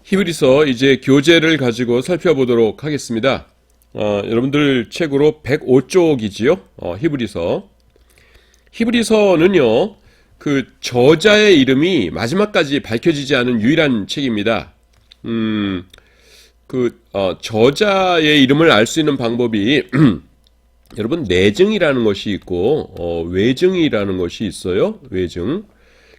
히브리서 이제 교재를 가지고 살펴보도록 하겠습니다. 여러분들 책으로 105쪽이지요. 히브리서. 히브리서는요, 그 저자의 이름이 마지막까지 밝혀지지 않은 유일한 책입니다. 저자의 이름을 알 수 있는 방법이 여러분 내증이라는 것이 있고 외증이라는 것이 있어요. 외증.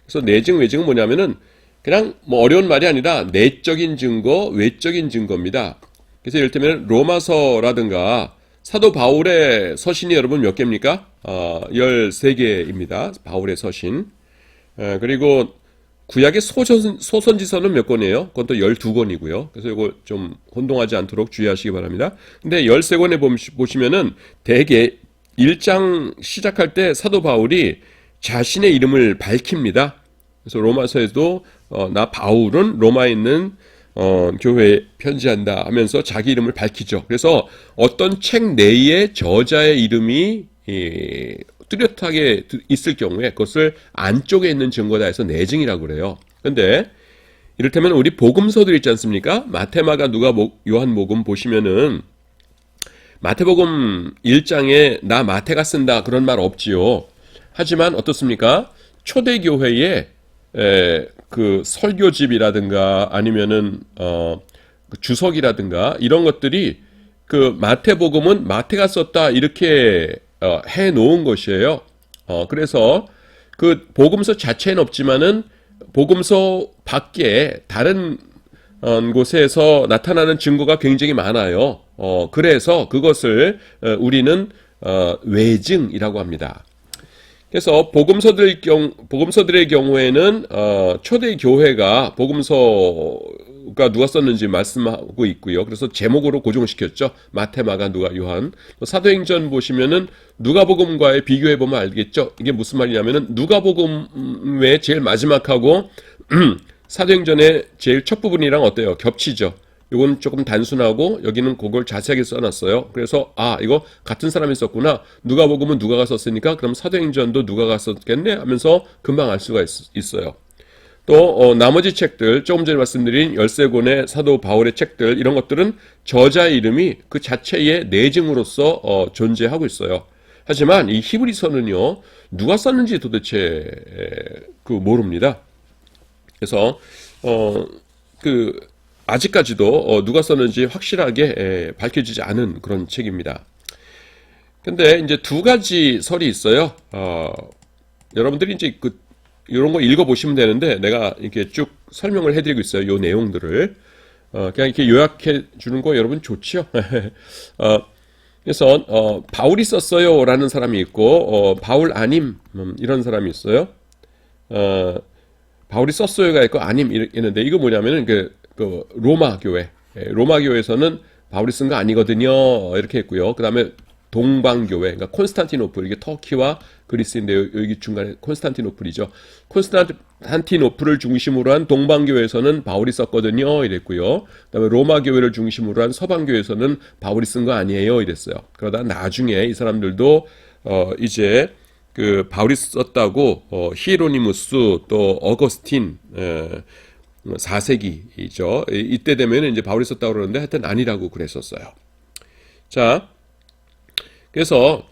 그래서 내증, 외증은 뭐냐면은 그냥 뭐 어려운 말이 아니라 내적인 증거, 외적인 증거입니다. 그래서 이를테면 로마서라든가 사도 바울의 서신이 여러분 몇 개입니까? 13개입니다. 바울의 서신. 그리고 구약의 소선지서는 몇 권이에요? 그건 또 12권이고요. 그래서 이거 좀 혼동하지 않도록 주의하시기 바랍니다. 근데 13권에 보시면은 대개 1장 시작할 때 사도 바울이 자신의 이름을 밝힙니다. 그래서 로마서에도 나 바울은 로마에 있는 교회에 편지한다 하면서 자기 이름을 밝히죠. 그래서 어떤 책 내에 저자의 이름이 뚜렷하게 있을 경우에 그것을 안쪽에 있는 증거다 해서 내증이라고 그래요. 근데 이를테면 우리 복음서들 있지 않습니까? 마태마가 누가복 요한복음 보시면은 마태복음 1장에 나 마태가 쓴다 그런 말 없지요. 하지만 어떻습니까? 초대교회에 그 설교집이라든가 아니면은 그 주석이라든가 이런 것들이 그 마태복음은 마태가 썼다 이렇게 해 놓은 것이에요. 그래서 그 복음서 자체는 없지만은 복음서 밖에 다른 곳에서 나타나는 증거가 굉장히 많아요. 그래서 그것을 우리는 외증이라고 합니다. 그래서 복음서들의 경우에는 초대 교회가 복음서가 누가 썼는지 말씀하고 있고요. 그래서 제목으로 고정시켰죠. 마태, 마가, 누가, 요한. 사도행전 보시면은 누가복음과의 비교해 보면 알겠죠. 이게 무슨 말이냐면은 누가복음의 제일 마지막하고 사도행전의 제일 첫 부분이랑 어때요? 겹치죠. 이건 조금 단순하고 여기는 그걸 자세하게 써놨어요. 그래서 이거 같은 사람이 썼구나. 누가복음은 누가가 썼으니까 그럼 사도행전도 누가가 썼겠네 하면서 금방 알 수가 있어요. 또 나머지 책들 조금 전에 말씀드린 13권의 사도 바울의 책들 이런 것들은 저자의 이름이 그 자체의 내증으로서 존재하고 있어요. 하지만 이 히브리서는요 누가 썼는지 도대체 모릅니다. 그래서 아직까지도 누가 썼는지 확실하게 밝혀지지 않은 그런 책입니다. 근데 이제 두 가지 설이 있어요. 여러분들이 이제 이런 거 읽어보시면 되는데 내가 이렇게 쭉 설명을 해드리고 있어요. 요 내용들을. 그냥 이렇게 요약해 주는 거 여러분 좋죠? 그래서, 바울이 썼어요. 라는 사람이 있고, 바울 아님, 이런 사람이 있어요. 바울이 썼어요가 있고, 아님, 있는데, 이거 뭐냐면은 그 로마 교회에서는 바울이 쓴 거 아니거든요. 이렇게 했고요. 그 다음에 동방교회, 그러니까 콘스탄티노플, 이게 터키와 그리스인데 여기 중간에 콘스탄티노플이죠. 콘스탄티노플을 중심으로 한 동방교회에서는 바울이 썼거든요. 이랬고요. 그 다음에 로마교회를 중심으로 한 서방교회에서는 바울이 쓴 거 아니에요. 이랬어요. 그러다 나중에 이 사람들도 이제 그 바울이 썼다고 히에로니무스 또 어거스틴 4세기이죠. 이때 되면 이제 바울이 썼다고 그러는데 하여튼 아니라고 그랬었어요. 자, 그래서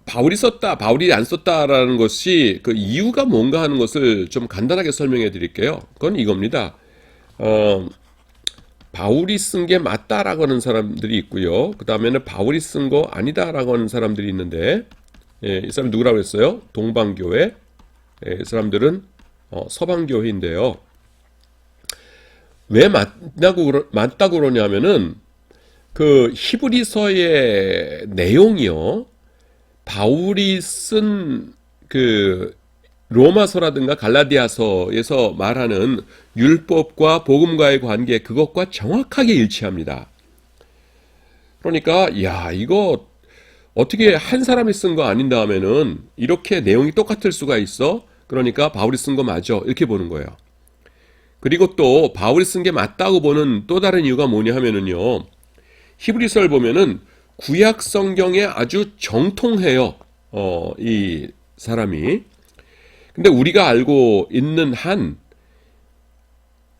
바울이 썼다, 바울이 안 썼다라는 것이 그 이유가 뭔가 하는 것을 좀 간단하게 설명해 드릴게요. 그건 이겁니다. 바울이 쓴 게 맞다라고 하는 사람들이 있고요. 그 다음에는 바울이 쓴 거 아니다라고 하는 사람들이 있는데, 이 사람 누구라고 했어요? 동방교회. 이 사람들은 서방교회인데요. 왜 맞다고 그러냐면은 그 히브리서의 내용이요. 바울이 쓴 그 로마서라든가 갈라디아서에서 말하는 율법과 복음과의 관계 그것과 정확하게 일치합니다. 그러니까 이거 어떻게 한 사람이 쓴 거 아닌 다음에는 이렇게 내용이 똑같을 수가 있어? 그러니까 바울이 쓴 거 맞아 이렇게 보는 거예요. 그리고 또 바울이 쓴 게 맞다고 보는 또 다른 이유가 뭐냐 하면은요. 히브리서를 보면은 구약 성경에 아주 정통해요. 이 사람이. 근데 우리가 알고 있는 한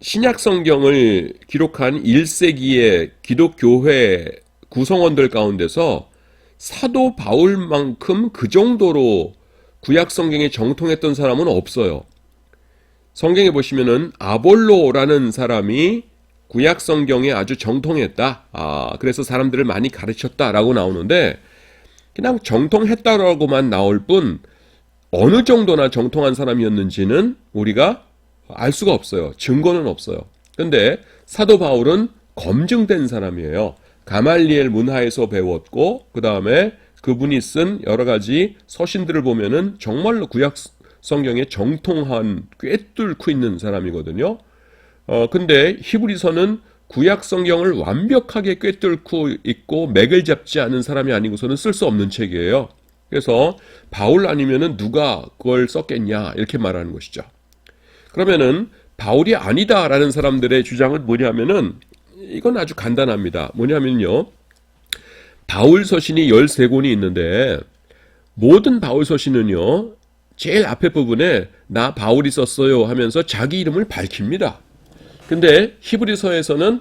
신약 성경을 기록한 1세기의 기독교회 구성원들 가운데서 사도 바울만큼 그 정도로 구약 성경에 정통했던 사람은 없어요. 성경에 보시면은 아볼로라는 사람이 구약 성경에 아주 정통했다. 그래서 사람들을 많이 가르쳤다라고 나오는데 그냥 정통했다라고만 나올 뿐 어느 정도나 정통한 사람이었는지는 우리가 알 수가 없어요. 증거는 없어요. 근데 사도 바울은 검증된 사람이에요. 가말리엘 문화에서 배웠고 그 다음에 그분이 쓴 여러 가지 서신들을 보면은 정말로 구약 성경에 정통한 꿰뚫고 있는 사람이거든요. 근데 히브리서는 구약 성경을 완벽하게 꿰뚫고 있고 맥을 잡지 않은 사람이 아니고서는 쓸 수 없는 책이에요. 그래서 바울 아니면은 누가 그걸 썼겠냐 이렇게 말하는 것이죠. 그러면은 바울이 아니다라는 사람들의 주장은 뭐냐면은 이건 아주 간단합니다. 뭐냐면요. 바울 서신이 13권이 있는데 모든 바울 서신은요. 제일 앞에 부분에 나 바울이 썼어요 하면서 자기 이름을 밝힙니다. 근데 히브리서에서는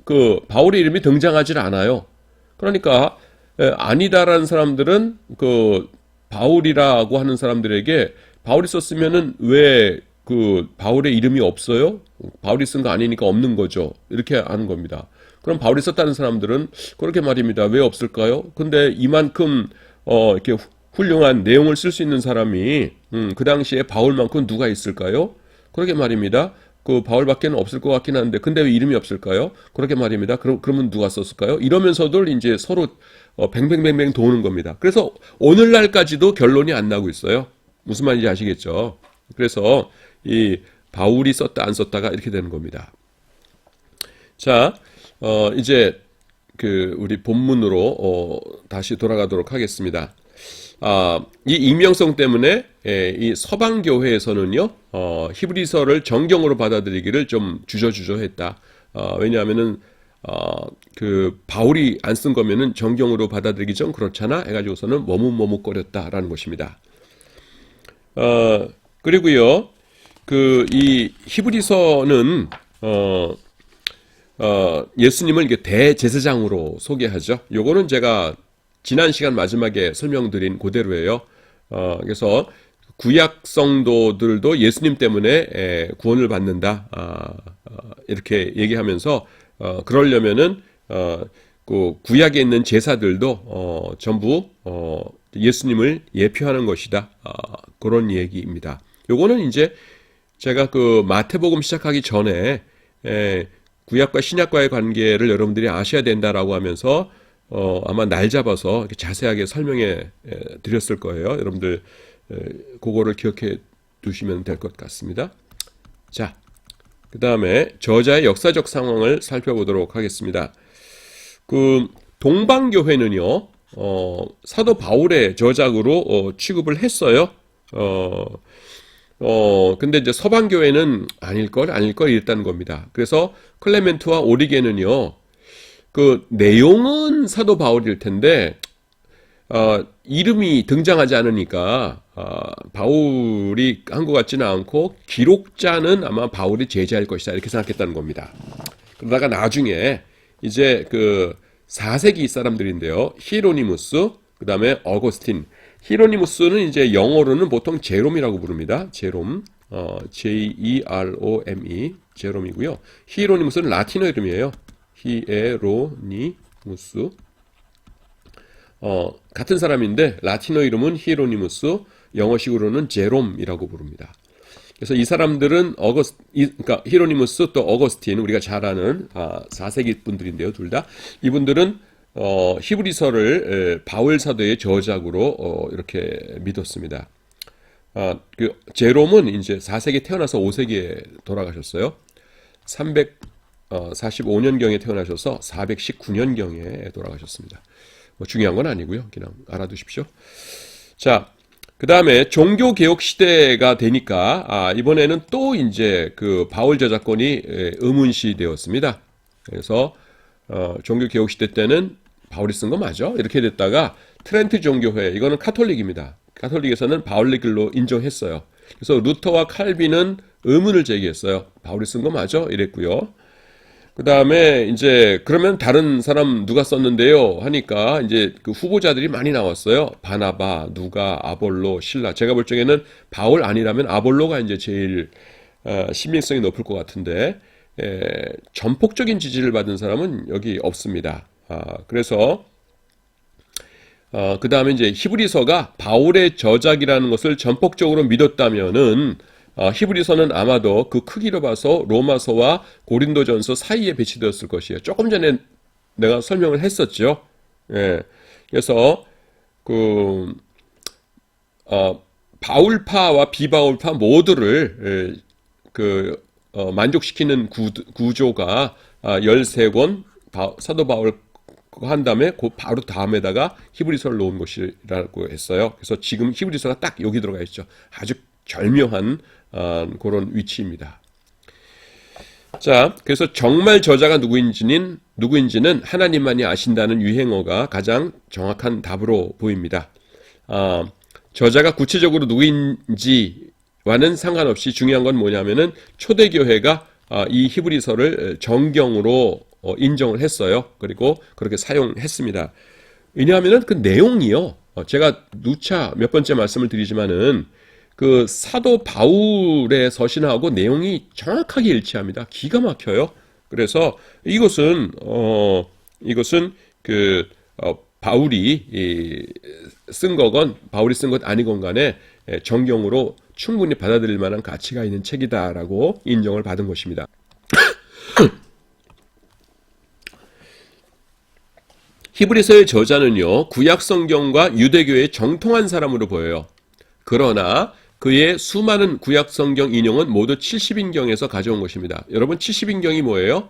그 바울의 이름이 등장하지 않아요. 그러니까 아니다라는 사람들은 그 바울이라고 하는 사람들에게 바울이 썼으면은 왜 그 바울의 이름이 없어요? 바울이 쓴 거 아니니까 없는 거죠. 이렇게 하는 겁니다. 그럼 바울이 썼다는 사람들은 그렇게 말입니다. 왜 없을까요? 근데 이만큼 이렇게 훌륭한 내용을 쓸 수 있는 사람이 그 당시에 바울만큼 누가 있을까요? 그렇게 말입니다. 그 바울밖에는 없을 것 같긴 한데 근데 왜 이름이 없을까요? 그렇게 말입니다. 그러면 누가 썼을까요? 이러면서도 이제 서로 뱅뱅뱅뱅 도는 겁니다. 그래서 오늘날까지도 결론이 안 나고 있어요. 무슨 말인지 아시겠죠? 그래서 이 바울이 썼다 안 썼다가 이렇게 되는 겁니다. 자, 이제 그 우리 본문으로 다시 돌아가도록 하겠습니다. 이 익명성 때문에 이 서방 교회에서는요 히브리서를 정경으로 받아들이기를 좀 주저주저했다. 왜냐하면은 그 바울이 안 쓴 거면은 정경으로 받아들이기 좀 그렇잖아 해가지고서는 머뭇머뭇거렸다라는 것입니다. 그리고요 그 이 히브리서는 예수님을 이게 대제사장으로 소개하죠. 요거는 제가 지난 시간 마지막에 설명드린 그대로예요. 그래서 구약 성도들도 예수님 때문에 구원을 받는다. 이렇게 얘기하면서 그러려면은 그 구약에 있는 제사들도 전부 예수님을 예표하는 것이다. 그런 얘기입니다. 요거는 이제 제가 그 마태복음 시작하기 전에 구약과 신약과의 관계를 여러분들이 아셔야 된다라고 하면서 아마 날 잡아서 이렇게 자세하게 설명해 드렸을 거예요. 여러분들 그거를 기억해 두시면 될 것 같습니다. 자, 그 다음에 저자의 역사적 상황을 살펴보도록 하겠습니다. 그 동방교회는요, 사도 바울의 저작으로 취급을 했어요. 근데 이제 서방교회는 아닐걸 이랬다는 겁니다. 그래서 클레멘트와 오리게는요, 그 내용은 사도 바울일 텐데 이름이 등장하지 않으니까 바울이 한 것 같지는 않고 기록자는 아마 바울이 제자일 것이다 이렇게 생각했다는 겁니다. 그러다가 나중에 이제 그 4세기 사람들인데요, 히로니무스, 그 다음에 어거스틴. 히로니무스는 이제 영어로는 보통 제롬이라고 부릅니다. 제롬, J-E-R-O-M-E, 제롬이고요. 히로니무스는 라틴어 이름이에요. 히에로니무스. 같은 사람인데 라틴어 이름은 히로니무스, 영어식으로는 제롬이라고 부릅니다. 그래서 이 사람들은 그러니까 히로니무스 또 어거스틴, 우리가 잘 아는 4세기 분들인데요, 둘 다. 이분들은 히브리서를 바울 사도의 저작으로 이렇게 믿었습니다. 그 제롬은 이제 4세기 태어나서 5세기에 돌아가셨어요. 345년경에 태어나셔서 419년경에 돌아가셨습니다. 뭐 중요한 건 아니고요. 그냥 알아두십시오. 자, 그 다음에 종교개혁 시대가 되니까 이번에는 또 이제 그 바울 저작권이 의문시 되었습니다. 그래서 종교개혁 시대 때는 바울이 쓴 거 맞아? 이렇게 됐다가 트렌트 종교회, 이거는 카톨릭입니다. 카톨릭에서는 바울의 글로 인정했어요. 그래서 루터와 칼빈은 의문을 제기했어요. 바울이 쓴 거 맞아? 이랬고요. 그 다음에 이제 그러면 다른 사람 누가 썼는데요? 하니까 이제 그 후보자들이 많이 나왔어요. 바나바, 누가, 아볼로, 실라. 제가 볼 적에는 바울 아니라면 아볼로가 이제 제일 신빙성이 높을 것 같은데 전폭적인 지지를 받은 사람은 여기 없습니다. 그래서 그 다음에 이제 히브리서가 바울의 저작이라는 것을 전폭적으로 믿었다면은 히브리서는 아마도 그 크기로 봐서 로마서와 고린도전서 사이에 배치되었을 것이에요. 조금 전에 내가 설명을 했었죠. 예. 그래서 그 바울파와 비바울파 모두를 만족시키는 구조가 13권 사도 바울 한 다음에 그 바로 다음에다가 히브리서를 놓은 것이라고 했어요. 그래서 지금 히브리서가 딱 여기 들어가 있죠. 아주 절묘한 그런 위치입니다. 자, 그래서 정말 저자가 누구인지는 하나님만이 아신다는 유행어가 가장 정확한 답으로 보입니다. 저자가 구체적으로 누구인지와는 상관없이 중요한 건 뭐냐면은 초대교회가 이 히브리서를 정경으로 인정을 했어요. 그리고 그렇게 사용했습니다. 왜냐하면은 그 내용이요. 제가 누차 몇 번째 말씀을 드리지만은 그 사도 바울의 서신하고 내용이 정확하게 일치합니다. 기가 막혀요. 그래서 이것은 바울이 쓴 거건 바울이 쓴 것 아니건 간에 정경으로 충분히 받아들일 만한 가치가 있는 책이다라고 인정을 받은 것입니다. 히브리서의 저자는요, 구약 성경과 유대교의 정통한 사람으로 보여요. 그러나 그의 수많은 구약 성경 인용은 모두 70인경에서 가져온 것입니다. 여러분 70인경이 뭐예요?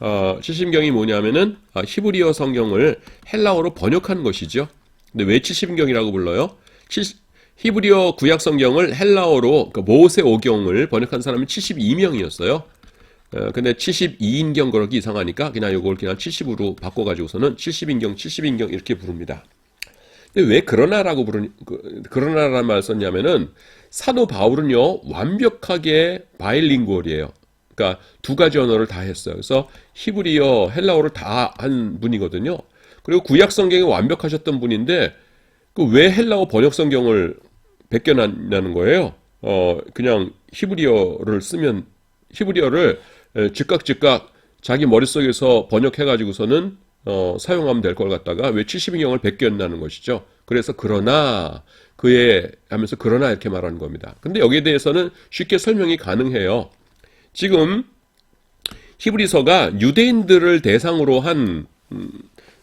70인경이 뭐냐면은 히브리어 성경을 헬라어로 번역한 것이죠. 근데 왜 70인경이라고 불러요? 히브리어 구약 성경을 헬라어로 모세오경을 번역한 사람이 72명이었어요. 근데 72인경 그러기 이상하니까 그냥 이걸 그냥 70으로 바꿔가지고서는 70인경 이렇게 부릅니다. 근데 왜 그러나라는 말을 썼냐면은 사도 바울은요 완벽하게 바일링구얼이에요. 그러니까 두 가지 언어를 다 했어요. 그래서 히브리어, 헬라어를 다 한 분이거든요. 그리고 구약 성경이 완벽하셨던 분인데 그 왜 헬라어 번역 성경을 베껴놨냐는 거예요. 그냥 히브리어를 쓰면 히브리어를 즉각 자기 머릿속에서 번역해가지고서는 사용하면 될 걸 갖다가 왜 70인경을 베꼈냐는 것이죠. 그래서 그러나 하면서 그러나 이렇게 말하는 겁니다. 근데 여기에 대해서는 쉽게 설명이 가능해요. 지금 히브리서가 유대인들을 대상으로 한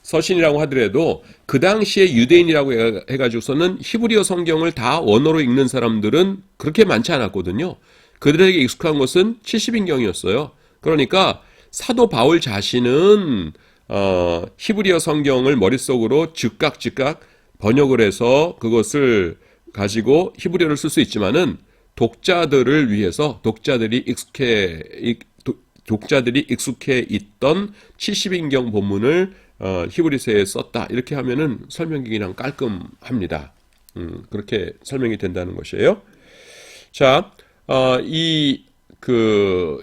서신이라고 하더라도 그 당시에 유대인이라고 해가지고서는 히브리어 성경을 다 원어로 읽는 사람들은 그렇게 많지 않았거든요. 그들에게 익숙한 것은 70인경이었어요. 그러니까 사도 바울 자신은 히브리어 성경을 머릿속으로 즉각 번역을 해서 그것을 가지고 히브리어를 쓸 수 있지만은 독자들을 위해서 독자들이 익숙해 있던 70인경 본문을 히브리서에 썼다. 이렇게 하면은 설명이 그냥 깔끔합니다. 그렇게 설명이 된다는 것이에요. 자,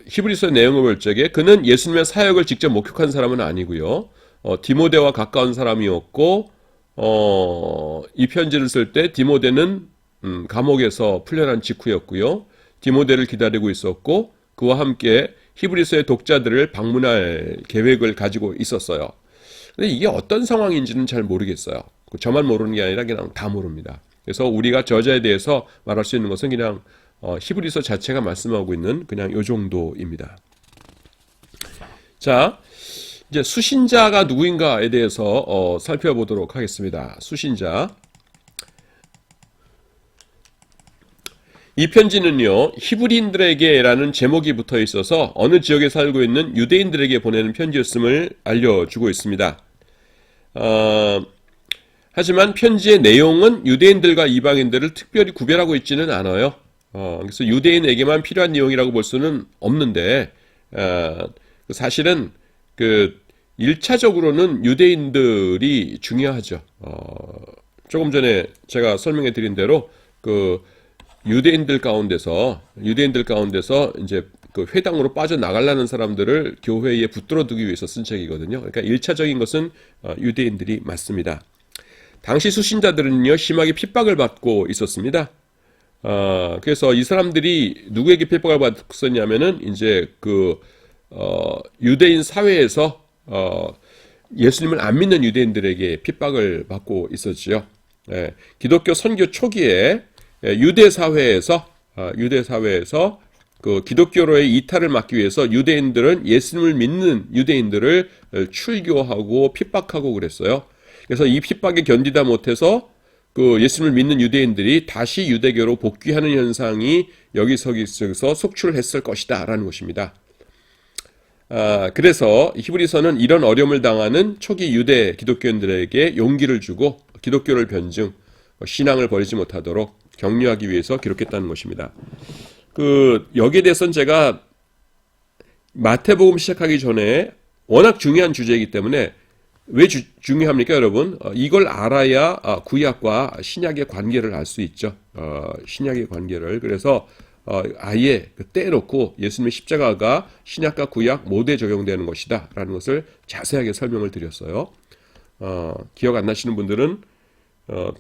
히브리서의 내용을 볼 적에 그는 예수님의 사역을 직접 목격한 사람은 아니고요. 디모데와 가까운 사람이었고, 이 편지를 쓸 때 디모데는 감옥에서 풀려난 직후였고요. 디모데를 기다리고 있었고 그와 함께 히브리서의 독자들을 방문할 계획을 가지고 있었어요. 근데 이게 어떤 상황인지는 잘 모르겠어요. 저만 모르는 게 아니라 그냥 다 모릅니다. 그래서 우리가 저자에 대해서 말할 수 있는 것은 그냥 히브리서 자체가 말씀하고 있는 그냥 요 정도입니다. 자, 이제 수신자가 누구인가에 대해서 살펴보도록 하겠습니다. 수신자. 이 편지는요, 히브리인들에게라는 제목이 붙어 있어서 어느 지역에 살고 있는 유대인들에게 보내는 편지였음을 알려주고 있습니다. 하지만 편지의 내용은 유대인들과 이방인들을 특별히 구별하고 있지는 않아요. 그래서 유대인에게만 필요한 내용이라고 볼 수는 없는데, 사실은 1차적으로는 유대인들이 중요하죠. 조금 전에 제가 설명해 드린 대로 유대인들 가운데서 이제 그 회당으로 빠져나가려는 사람들을 교회에 붙들어 두기 위해서 쓴 책이거든요. 그러니까 1차적인 것은 유대인들이 맞습니다. 당시 수신자들은요, 심하게 핍박을 받고 있었습니다. 그래서 이 사람들이 누구에게 핍박을 받았었냐면은, 이제 유대인 사회에서, 예수님을 안 믿는 유대인들에게 핍박을 받고 있었지요. 예, 기독교 선교 초기에 유대 사회에서 그 기독교로의 이탈을 막기 위해서 유대인들은 예수님을 믿는 유대인들을 출교하고 핍박하고 그랬어요. 그래서 이 핍박에 견디다 못해서 그 예수님을 믿는 유대인들이 다시 유대교로 복귀하는 현상이 여기저기서 속출했을 것이다라는 것입니다. 그래서 히브리서는 이런 어려움을 당하는 초기 유대 기독교인들에게 용기를 주고 기독교를 변증, 신앙을 버리지 못하도록 격려하기 위해서 기록했다는 것입니다. 여기에 대해서는 제가 마태복음 시작하기 전에 워낙 중요한 주제이기 때문에 왜 중요합니까, 여러분? 이걸 알아야 구약과 신약의 관계를 알 수 있죠. 신약의 관계를. 그래서 아예 떼놓고 예수님의 십자가가 신약과 구약 모두에 적용되는 것이다 라는 것을 자세하게 설명을 드렸어요. 기억 안 나시는 분들은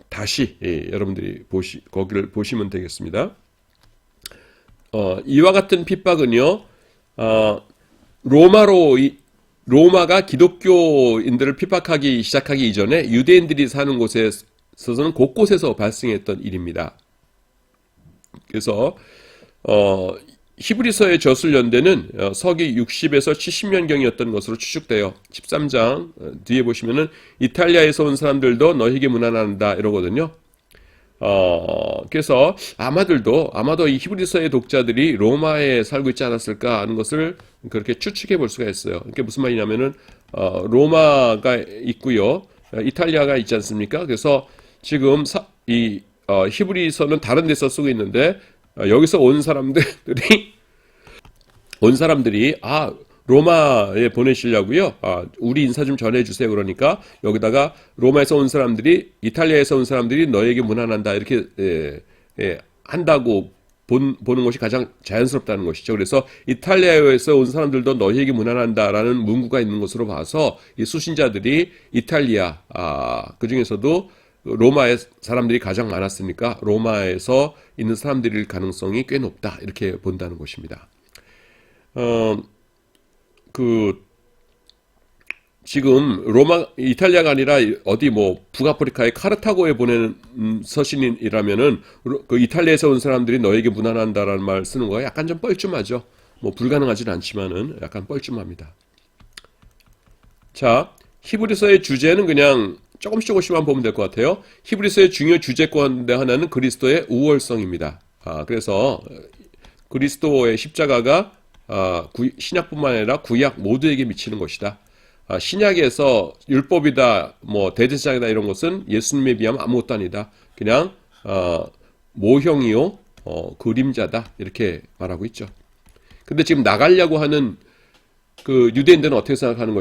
다시 여러분들이 거기를 보시면 되겠습니다. 이와 같은 핍박은요, 로마가 기독교인들을 핍박하기 시작하기 이전에 유대인들이 사는 곳에서는 곳곳에서 발생했던 일입니다. 그래서 히브리서의 저술 연대는 서기 60에서 70년경이었던 것으로 추측돼요. 13장 뒤에 보시면은 이탈리아에서 온 사람들도 너희에게 문안한다 이러거든요. 그래서 아마도 이 히브리서의 독자들이 로마에 살고 있지 않았을까 하는 것을 그렇게 추측해 볼 수가 있어요. 그게 무슨 말이냐면은 로마가 있고요, 이탈리아가 있지 않습니까? 그래서 지금 히브리서는 다른 데서 쓰고 있는데 여기서 온 사람들이 로마에 보내시려고요. 우리 인사 좀 전해주세요. 그러니까 여기다가 로마에서 온 사람들이, 이탈리아에서 온 사람들이 너에게 문안한다 이렇게 한다고 보는 것이 가장 자연스럽다는 것이죠. 그래서 이탈리아에서 온 사람들도 너희에게 문안한다라는 문구가 있는 것으로 봐서 이 수신자들이 이탈리아, 그 중에서도 로마의 사람들이 가장 많았으니까 로마에서 있는 사람들일 가능성이 꽤 높다 이렇게 본다는 것입니다. 지금 이탈리아가 아니라 어디 북아프리카의 카르타고에 보내는 서신이라면은 이탈리아에서 온 사람들이 너에게 문안한다라는 말 쓰는 거가 약간 좀 뻘쭘하죠. 불가능하지는 않지만은 약간 뻘쭘합니다. 자, 히브리서의 주제는 그냥 조금씩만 보면 될 것 같아요. 히브리서의 중요 주제 가운데 하나는 그리스도의 우월성입니다. 그래서 그리스도의 십자가가 신약뿐만 아니라 구약 모두에게 미치는 것이다. 신약에서 율법이다, 대제사장이다 이런 것은 예수님에 비하면 아무것도 아니다. 그냥 모형이요, 그림자다 이렇게 말하고 있죠. 근데 지금 나가려고 하는 유대인들은 어떻게 생각하는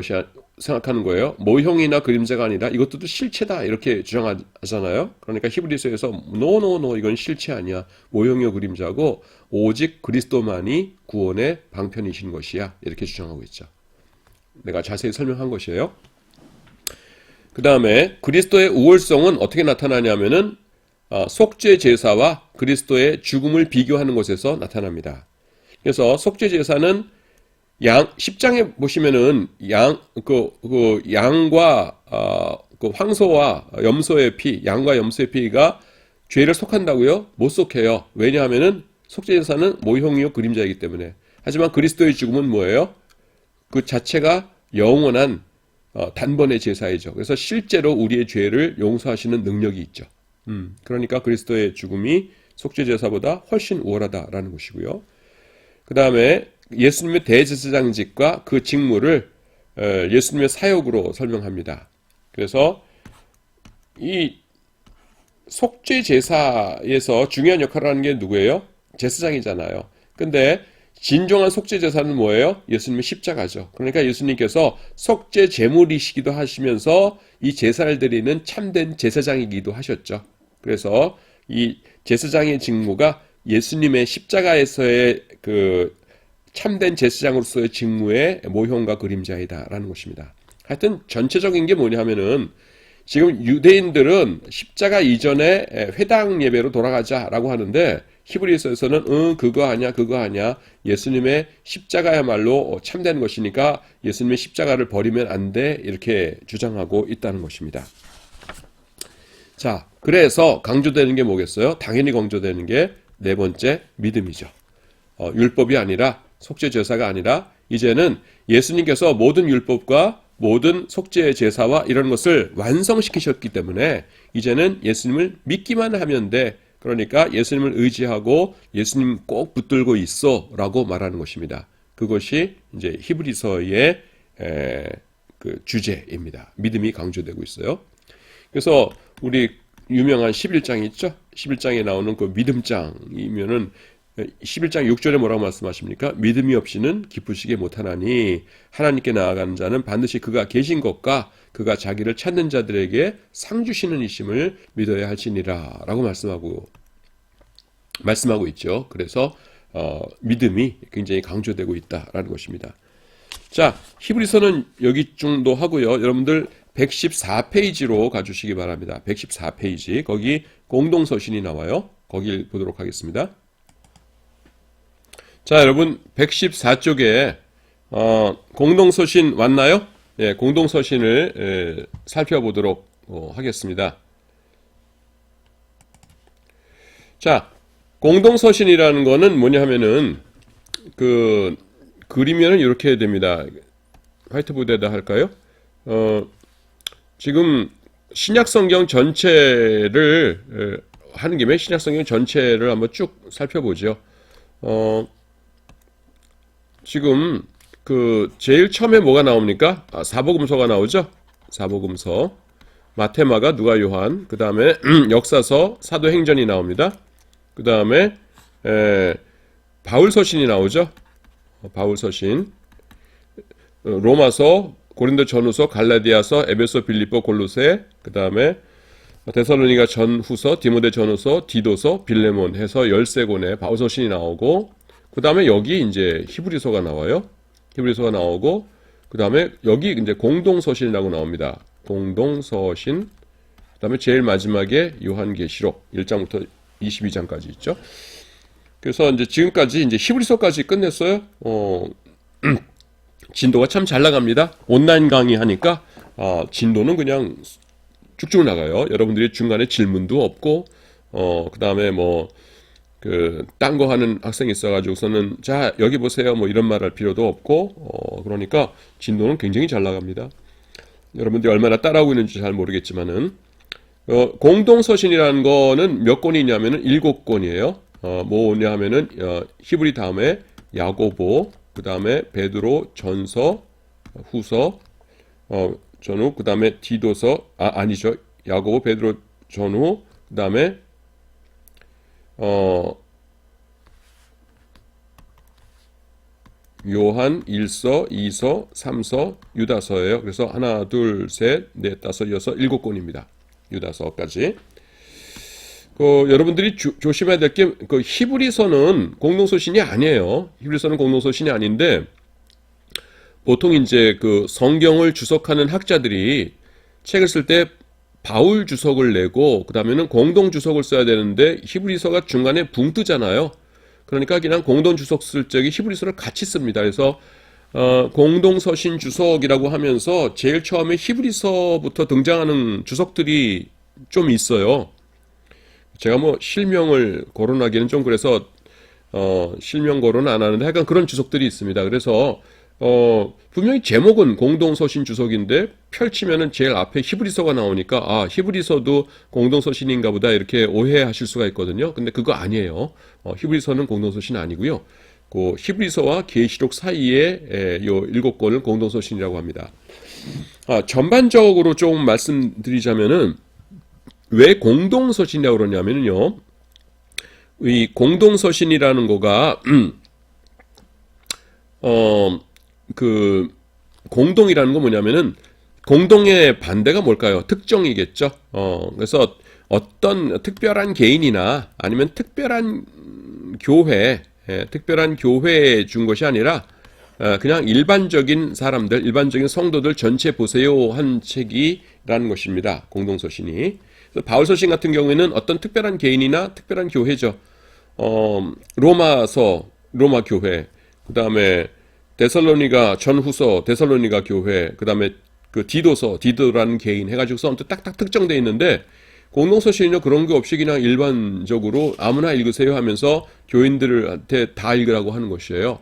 거예요? 모형이나 그림자가 아니라 이것도 실체다 이렇게 주장하잖아요. 그러니까 히브리서에서 노 이건 실체 아니야, 모형이요 그림자고 오직 그리스도만이 구원의 방편이신 것이야 이렇게 주장하고 있죠. 내가 자세히 설명한 것이에요. 그 다음에 그리스도의 우월성은 어떻게 나타나냐면은 속죄 제사와 그리스도의 죽음을 비교하는 것에서 나타납니다. 그래서 속죄 제사는 10장에 보시면은 양과 황소와 염소의 피, 양과 염소의 피가 죄를 속한다고요? 못 속해요. 왜냐하면은 속죄제사는 모형이요 그림자이기 때문에. 하지만 그리스도의 죽음은 뭐예요? 그 자체가 영원한 단번의 제사이죠. 그래서 실제로 우리의 죄를 용서하시는 능력이 있죠. 그러니까 그리스도의 죽음이 속죄제사보다 훨씬 우월하다라는 것이고요. 그 다음에 예수님의 대제사장직과 그 직무를 예수님의 사역으로 설명합니다. 그래서 이 속죄제사에서 중요한 역할을 하는 게 누구예요? 제사장이잖아요. 근데 진정한 속죄제사는 뭐예요? 예수님의 십자가죠. 그러니까 예수님께서 속죄 제물이시기도 하시면서 이 제사를 드리는 참된 제사장이기도 하셨죠. 그래서 이 제사장의 직무가 예수님의 십자가에서의 그 참된 제사장으로서의 직무의 모형과 그림자이다라는 것입니다. 하여튼 전체적인 게 뭐냐 하면은 지금 유대인들은 십자가 이전에 회당 예배로 돌아가자라고 하는데 히브리서에서는 그거 아니야 그거 아니야 예수님의 십자가야말로 참된 것이니까 예수님의 십자가를 버리면 안 돼 이렇게 주장하고 있다는 것입니다. 자, 그래서 강조되는 게 뭐겠어요? 당연히 강조되는 게 네 번째 믿음이죠. 율법이 아니라 속죄 제사가 아니라 이제는 예수님께서 모든 율법과 모든 속죄 제사와 이런 것을 완성시키셨기 때문에 이제는 예수님을 믿기만 하면 돼. 그러니까 예수님을 의지하고 예수님 꼭 붙들고 있어라고 말하는 것입니다. 그것이 이제 히브리서의 그 주제입니다. 믿음이 강조되고 있어요. 그래서 우리 유명한 11장이 있죠. 11장에 나오는 그 믿음장이면은 11장 6절에 뭐라고 말씀하십니까? 믿음이 없이는 기쁘시게 못하나니 하나님께 나아가는 자는 반드시 그가 계신 것과 그가 자기를 찾는 자들에게 상 주시는 이심을 믿어야 할지니라 라고 말씀하고 있죠. 그래서 믿음이 굉장히 강조되고 있다라는 것입니다. 자, 히브리서는 여기 정도 하고요. 여러분들 114페이지로 가주시기 바랍니다. 114페이지 거기 공동서신이 나와요. 거길 보도록 하겠습니다. 자, 여러분 114쪽에 공동서신 왔나요? 네, 공동서신을 살펴보도록 하겠습니다. 자, 공동서신이라는 거는 뭐냐 하면은 그 그리면은 이렇게 됩니다. 화이트보드에다 할까요? 지금 신약성경 전체를 하는 김에 신약성경 전체를 한번 쭉 살펴보죠. 지금 그 제일 처음에 뭐가 나옵니까? 사복음서가 나오죠. 사복음서, 마태마가, 누가, 요한. 그 다음에 역사서, 사도행전이 나옵니다. 그 다음에 바울서신이 나오죠. 바울서신, 로마서, 고린도 전후서, 갈라디아서, 에베소, 빌립보, 골로새. 그 다음에 데살로니가 전후서, 디모데 전후서, 디도서, 빌레몬 해서 13권의 바울서신이 나오고, 그 다음에 여기 이제 히브리서가 나와요. 히브리서가 나오고, 그 다음에 여기 이제 공동서신이라고 나옵니다. 공동서신. 그 다음에 제일 마지막에 요한계시록 1장부터 22장까지 있죠. 그래서 이제 지금까지 이제 히브리서까지 끝냈어요. 진도가 참 잘 나갑니다. 온라인 강의 하니까 진도는 그냥 쭉쭉 나가요. 여러분들이 중간에 질문도 없고, 그 다음에 뭐, 딴 거 하는 학생이 있어가지고서는, 자, 여기 보세요. 뭐 이런 말 할 필요도 없고, 그러니까 진도는 굉장히 잘 나갑니다. 여러분들이 얼마나 따라오고 있는지 잘 모르겠지만은, 공동서신이라는 거는 몇 권이냐면은 7권이에요. 뭐냐 하면은, 히브리 다음에 야고보, 그 다음에 베드로, 전서, 후서, 전후, 그 다음에 디도서, 아니죠. 야고보, 베드로, 전후, 그 다음에 요한 1서, 2서, 3서, 유다서예요. 그래서 하나, 둘, 셋, 넷, 다섯, 여섯, 7권입니다. 유다서까지. 여러분들이 조심해야 될 게 히브리서는 공동서신이 아니에요. 히브리서는 공동서신이 아닌데 보통 이제 성경을 주석하는 학자들이 책을 쓸 때 바울 주석을 내고 그 다음에는 공동 주석을 써야 되는데 히브리서가 중간에 붕 뜨잖아요. 그러니까 그냥 공동 주석 쓸 적에 히브리서를 같이 씁니다. 그래서 공동서신 주석이라고 하면서 제일 처음에 히브리서부터 등장하는 주석들이 좀 있어요. 제가 뭐 실명을 거론하기는 좀 그래서 실명 거론은 안 하는데 약간 그런 주석들이 있습니다. 그래서 분명히 제목은 공동서신 주석인데 펼치면은 제일 앞에 히브리서가 나오니까 히브리서도 공동서신인가 보다 이렇게 오해하실 수가 있거든요. 근데 그거 아니에요. 히브리서는 공동서신 아니고요. 그 히브리서와 계시록 사이에 요 7권을 공동서신이라고 합니다. 전반적으로 좀 말씀드리자면은 왜 공동서신이라고 그러냐면요. 이 공동서신이라는 거가 공동이라는 건 뭐냐면은 공동의 반대가 뭘까요? 특정이겠죠. 그래서 어떤 특별한 개인이나 아니면 특별한 교회, 특별한 교회에 준 것이 아니라 그냥 일반적인 사람들, 일반적인 성도들 전체 보세요 한 책이라는 것입니다. 공동서신이. 바울서신 같은 경우에는 어떤 특별한 개인이나 특별한 교회죠. 로마서, 로마 교회, 그 다음에 데살로니가 전후서, 데살로니가 교회, 그 다음에 그 디도서, 디도라는 개인 해가지고서 딱딱 특정되어 있는데, 공동서신은요 그런 게 없이 그냥 일반적으로 아무나 읽으세요 하면서 교인들한테 다 읽으라고 하는 것이에요.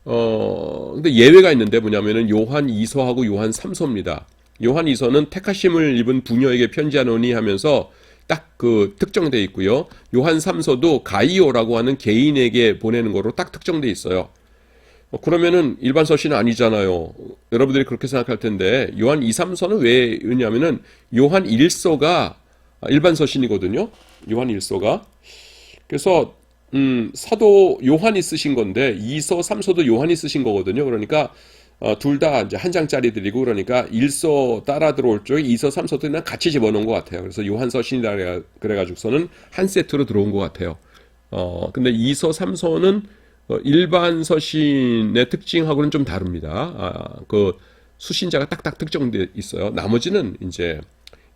근데 예외가 있는데 뭐냐면은 요한 2서하고 요한 3서입니다. 요한 2서는 택하심을 입은 부녀에게 편지하노니 하면서 딱 그 특정되어 있고요. 요한 3서도 가이오라고 하는 개인에게 보내는 거로 딱 특정되어 있어요. 그러면은 일반 서신은 아니잖아요. 여러분들이 그렇게 생각할 텐데 요한 2, 3서는 왜냐면은 요한 1서가 일반 서신이거든요. 요한 1서가. 그래서 사도 요한이 쓰신 건데 2서, 3서도 요한이 쓰신 거거든요. 그러니까 둘 다 이제 한 장짜리들이고 그러니까 1서 따라 들어올 쪽에 2서, 3서도 그냥 같이 집어넣은 것 같아요. 그래서 요한 서신이라 그래가지고서는 한 세트로 들어온 것 같아요. 근데 2서, 3서는 일반 서신의 특징하고는 좀 다릅니다. 그 수신자가 딱딱 특정돼 있어요. 나머지는 이제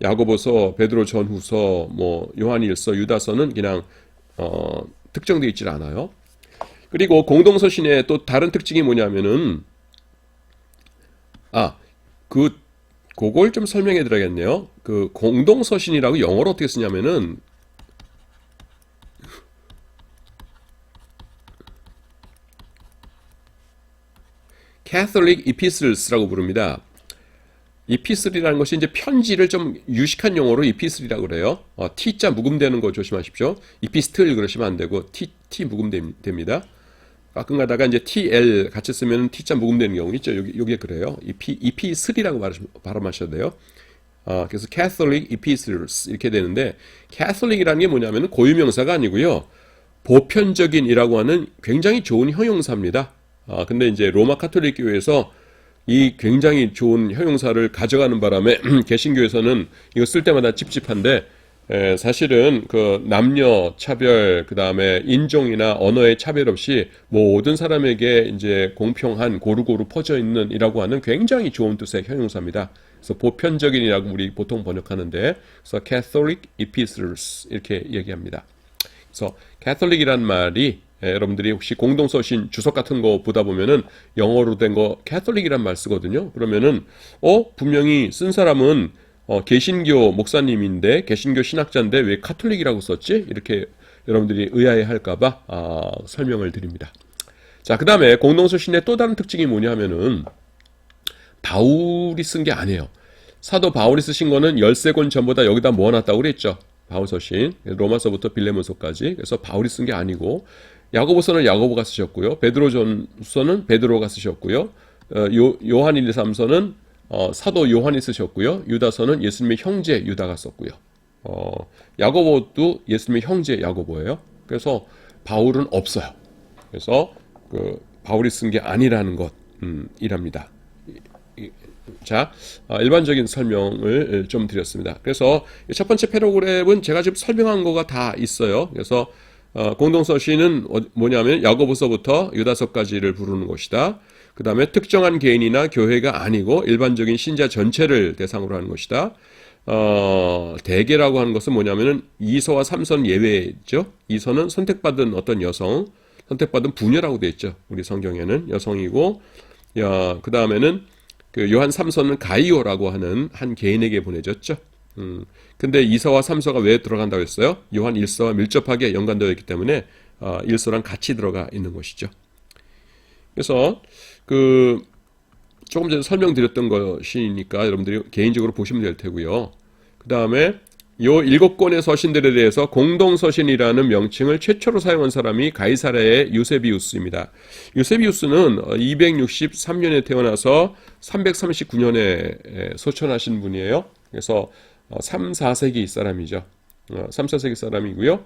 야고보서, 베드로 전후서, 뭐 요한일서, 유다서는 그냥 특정되어 있질 않아요. 그리고 공동서신의 또 다른 특징이 뭐냐면은 그걸 좀 설명해 드려야겠네요. 그 공동서신이라고 영어로 어떻게 쓰냐면은 Catholic Epistles라고 부릅니다. 이피슬이라는 것이 이제 편지를 좀 유식한 용어로 이피슬이라고 그래요. T자 묵음되는 거 조심하십시오. 이피스틀 그러시면 안 되고 T 묵음됩니다. 가끔 가다가 이제 TL 같이 쓰면 T자 묵음되는 경우 있죠. 여기에 그래요. 이피슬이라고 발음하셔야 돼요. 그래서 Catholic Epistles 이렇게 되는데 Catholic이라는 게 뭐냐면 고유명사가 아니고요. 보편적인이라고 하는 굉장히 좋은 형용사입니다. 근데 이제 로마 카톨릭 교회에서 이 굉장히 좋은 형용사를 가져가는 바람에 개신교에서는 이거 쓸 때마다 찝찝한데 사실은 그 남녀 차별 그 다음에 인종이나 언어의 차별 없이 모든 사람에게 이제 공평한 고루고루 퍼져 있는 이라고 하는 굉장히 좋은 뜻의 형용사입니다. 그래서 보편적인이라고 우리 보통 번역하는데 그래서 Catholic Epistles 이렇게 얘기합니다. 그래서 Catholic이란 말이 여러분들이 혹시 공동서신 주석 같은 거 보다 보면은 영어로 된 거 캐톨릭이란 말 쓰거든요. 그러면은 분명히 쓴 사람은 개신교 목사님인데 개신교 신학자인데 왜 카톨릭이라고 썼지? 이렇게 여러분들이 의아해 할까봐 설명을 드립니다. 자, 그 다음에 공동서신의 또 다른 특징이 뭐냐 하면은 바울이 쓴 게 아니에요. 사도 바울이 쓰신 거는 13권 전부 다 여기다 모아놨다고 그랬죠. 바울서신, 로마서부터 빌레몬서까지. 그래서 바울이 쓴 게 아니고 야고보서는 야고보가 쓰셨고요. 베드로전서는 베드로가 쓰셨고요. 요한 1, 3서는 사도 요한이 쓰셨고요. 유다서는 예수님의 형제 유다가 썼고요. 야고보도 예수님의 형제 야고보예요. 그래서 바울은 없어요. 그래서 그 바울이 쓴 게 아니라는 것 이랍니다. 자, 일반적인 설명을 좀 드렸습니다. 그래서 첫 번째 패러그랩은 제가 지금 설명한 거가 다 있어요. 그래서 공동서신은 뭐냐면 야고보서부터 유다서까지를 부르는 것이다. 그 다음에 특정한 개인이나 교회가 아니고 일반적인 신자 전체를 대상으로 하는 것이다. 대개라고 하는 것은 뭐냐면은 2서와 3서는 예외죠. 2서는 선택받은 어떤 여성, 선택받은 부녀라고 되어 있죠. 우리 성경에는 여성이고, 그 다음에는 그 요한 3서는 가이오라고 하는 한 개인에게 보내졌죠. 근데 2서와 3서가 왜 들어간다고 했어요? 요한 1서와 밀접하게 연관되어 있기 때문에 1서랑 같이 들어가 있는 것이죠. 그래서 그 조금 전에 설명드렸던 것이니까 여러분들이 개인적으로 보시면 될 테고요. 그 다음에 요 7권의 서신들에 대해서 공동서신이라는 명칭을 최초로 사용한 사람이 가이사랴의 유세비우스입니다. 유세비우스는 263년에 태어나서 339년에 소천하신 분이에요. 그래서 3, 4세기 사람이죠. 3, 4세기 사람이고요.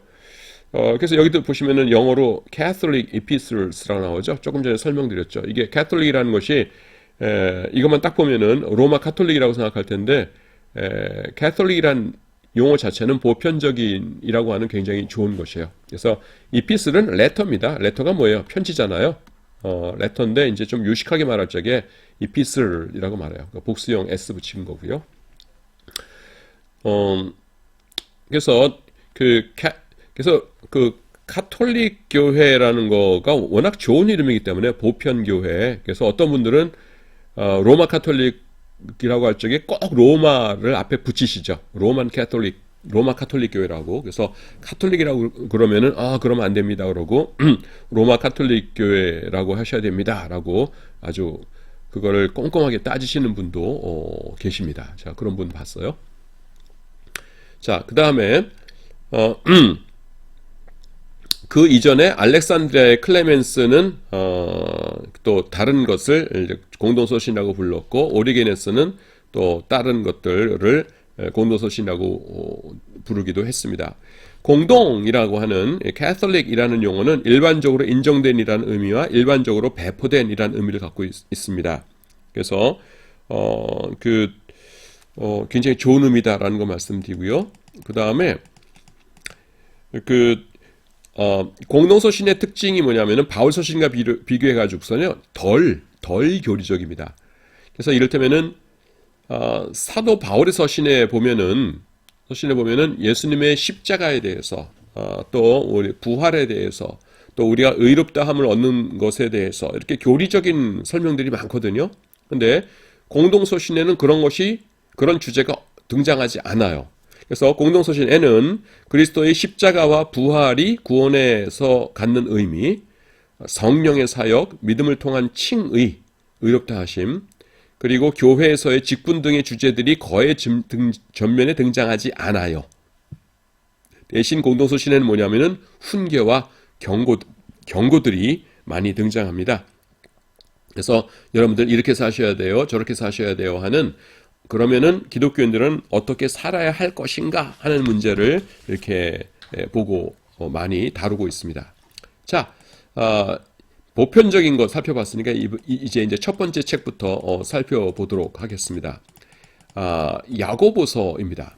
그래서 여기도 보시면은 영어로 Catholic Epistles라고 나오죠. 조금 전에 설명드렸죠. 이게 Catholic이라는 것이 이것만 딱 보면은 로마 카톨릭이라고 생각할 텐데 Catholic이란 용어 자체는 보편적인이라고 하는 굉장히 좋은 것이에요. 그래서 이피슬은 레터입니다. 레터가 뭐예요? 편지잖아요. 레터인데 이제 좀 유식하게 말할 적에 이피슬이라고 말해요. 그러니까 복수형 s 붙인 거고요. 그래서 그 카톨릭 교회라는 거가 워낙 좋은 이름이기 때문에 보편 교회. 그래서 어떤 분들은 로마 카톨릭이라고 할 적에 꼭 로마를 앞에 붙이시죠. 로마 카톨릭 교회라고. 그래서 카톨릭이라고 그러면은 그러면 안 됩니다. 그러고 로마 카톨릭 교회라고 하셔야 됩니다라고 아주 그거를 꼼꼼하게 따지시는 분도 계십니다. 자, 그런 분 봤어요. 자, 그다음에 그 이전에 알렉산드리아의 클레멘스는 또 다른 것을 공동서신이라고 불렀고, 오리게네스는 또 다른 것들을 공동서신이라고 부르기도 했습니다. 공동이라고 하는 캐톨릭이라는 용어는 일반적으로 인정된이라는 의미와 일반적으로 배포된이라는 의미를 갖고 있습니다. 그래서 굉장히 좋은 의미다라는 거 말씀드리고요. 그 다음에 공동서신의 특징이 뭐냐면은 바울서신과 비교해가지고서는 덜 교리적입니다. 그래서 이를테면은 사도 바울의 서신에 보면은 예수님의 십자가에 대해서 또 우리 부활에 대해서 또 우리가 의롭다함을 얻는 것에 대해서 이렇게 교리적인 설명들이 많거든요. 근데 공동서신에는 그런 주제가 등장하지 않아요. 그래서 공동서신에는 그리스도의 십자가와 부활이 구원에서 갖는 의미, 성령의 사역, 믿음을 통한 칭의, 의롭다 하심, 그리고 교회에서의 직분 등의 주제들이 거의 전면에 등장하지 않아요. 대신 공동서신에는 뭐냐면은 훈계와 경고들이 많이 등장합니다. 그래서 여러분들 이렇게 사셔야 돼요, 저렇게 사셔야 돼요 하는, 그러면은 기독교인들은 어떻게 살아야 할 것인가 하는 문제를 이렇게 보고 많이 다루고 있습니다. 자, 보편적인 것 살펴봤으니까 이제 첫 번째 책부터 살펴보도록 하겠습니다. 야고보서입니다.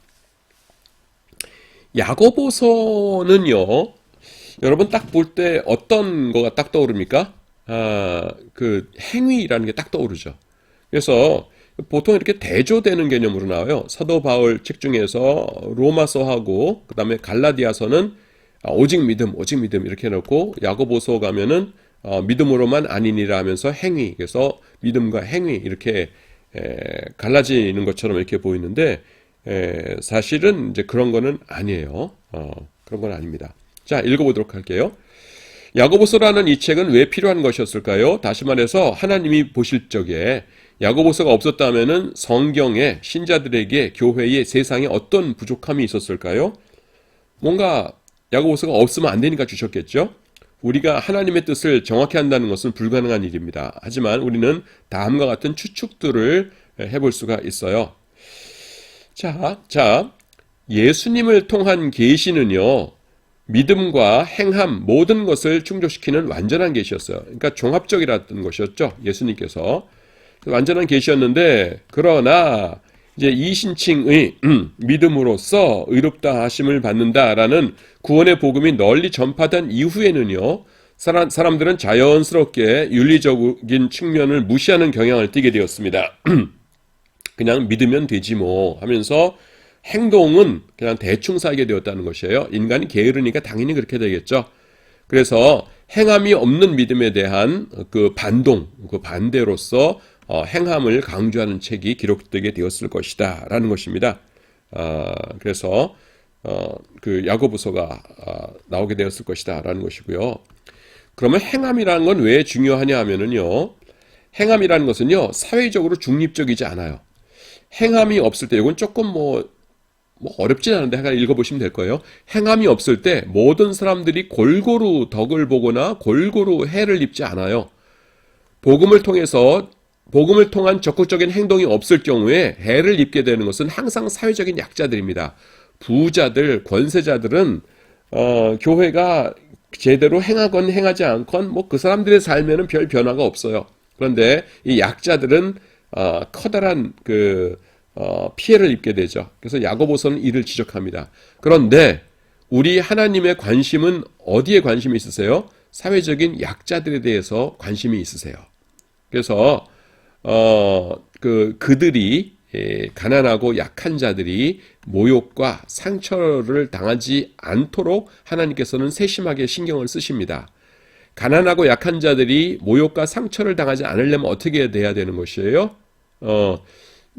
야고보서는요, 여러분 딱 볼 때 어떤 거가 딱 떠오릅니까? 그 행위라는 게 딱 떠오르죠. 그래서 보통 이렇게 대조되는 개념으로 나와요. 사도 바울 책 중에서 로마서하고 그 다음에 갈라디아서는 오직 믿음 이렇게 해놓고, 야고보서 가면은 믿음으로만 아니니라 하면서 행위, 그래서 믿음과 행위 이렇게 갈라지는 것처럼 이렇게 보이는데 사실은 이제 그런 거는 아니에요. 그런 건 아닙니다. 자, 읽어보도록 할게요. 야고보서라는 이 책은 왜 필요한 것이었을까요? 다시 말해서 하나님이 보실 적에 야고보서가 없었다면은 성경에 신자들에게 교회에 세상에 어떤 부족함이 있었을까요? 뭔가 야고보서가 없으면 안 되니까 주셨겠죠? 우리가 하나님의 뜻을 정확히 한다는 것은 불가능한 일입니다. 하지만 우리는 다음과 같은 추측들을 해볼 수가 있어요. 자, 예수님을 통한 계시는요, 믿음과 행함 모든 것을 충족시키는 완전한 계시였어요. 그러니까 종합적이라는 것이었죠. 예수님께서 완전한 계시였는데, 그러나 이제 이신칭의 믿음으로써 의롭다 하심을 받는다라는 구원의 복음이 널리 전파된 이후에는요, 사람들은 자연스럽게 윤리적인 측면을 무시하는 경향을 띠게 되었습니다. 그냥 믿으면 되지 뭐 하면서 행동은 그냥 대충 살게 되었다는 것이에요. 인간이 게으르니까 당연히 그렇게 되겠죠. 그래서 행함이 없는 믿음에 대한 그 반대로서 행함을 강조하는 책이 기록되게 되었을 것이다 라는 것입니다. 그래서 그 야고보서가 나오게 되었을 것이다 라는 것이고요. 그러면 행함이라는 건 왜 중요하냐 하면은요, 행함이라는 것은요 사회적으로 중립적이지 않아요. 행함이 없을 때, 이건 조금 뭐 어렵진 않은데 하나 읽어보시면 될 거예요. 행함이 없을 때 모든 사람들이 골고루 덕을 보거나 골고루 해를 입지 않아요. 복음을 통한 적극적인 행동이 없을 경우에 해를 입게 되는 것은 항상 사회적인 약자들입니다. 부자들, 권세자들은 교회가 제대로 행하건 행하지 않건 뭐 그 사람들의 삶에는 별 변화가 없어요. 그런데 이 약자들은 커다란 피해를 입게 되죠. 그래서 야고보서는 이를 지적합니다. 그런데 우리 하나님의 관심은 어디에 관심이 있으세요? 사회적인 약자들에 대해서 관심이 있으세요. 그래서 그들이 가난하고 약한 자들이 모욕과 상처를 당하지 않도록 하나님께서는 세심하게 신경을 쓰십니다. 가난하고 약한 자들이 모욕과 상처를 당하지 않으려면 어떻게 돼야 되는 것이에요?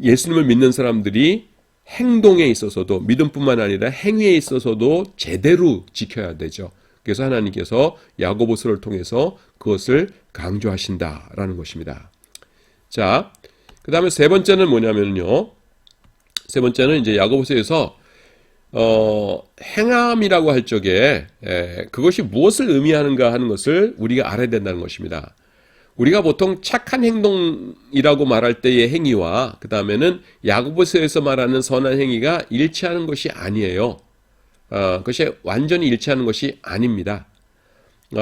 예수님을 믿는 사람들이 행동에 있어서도 믿음뿐만 아니라 행위에 있어서도 제대로 지켜야 되죠. 그래서 하나님께서 야고보서를 통해서 그것을 강조하신다라는 것입니다. 자, 그 다음에 세 번째는 뭐냐면요. 세 번째는 이제 야고보서에서 행함이라고 할 적에 그것이 무엇을 의미하는가 하는 것을 우리가 알아야 된다는 것입니다. 우리가 보통 착한 행동이라고 말할 때의 행위와 그 다음에는 야고보서에서 말하는 선한 행위가 일치하는 것이 아니에요. 그것이 완전히 일치하는 것이 아닙니다.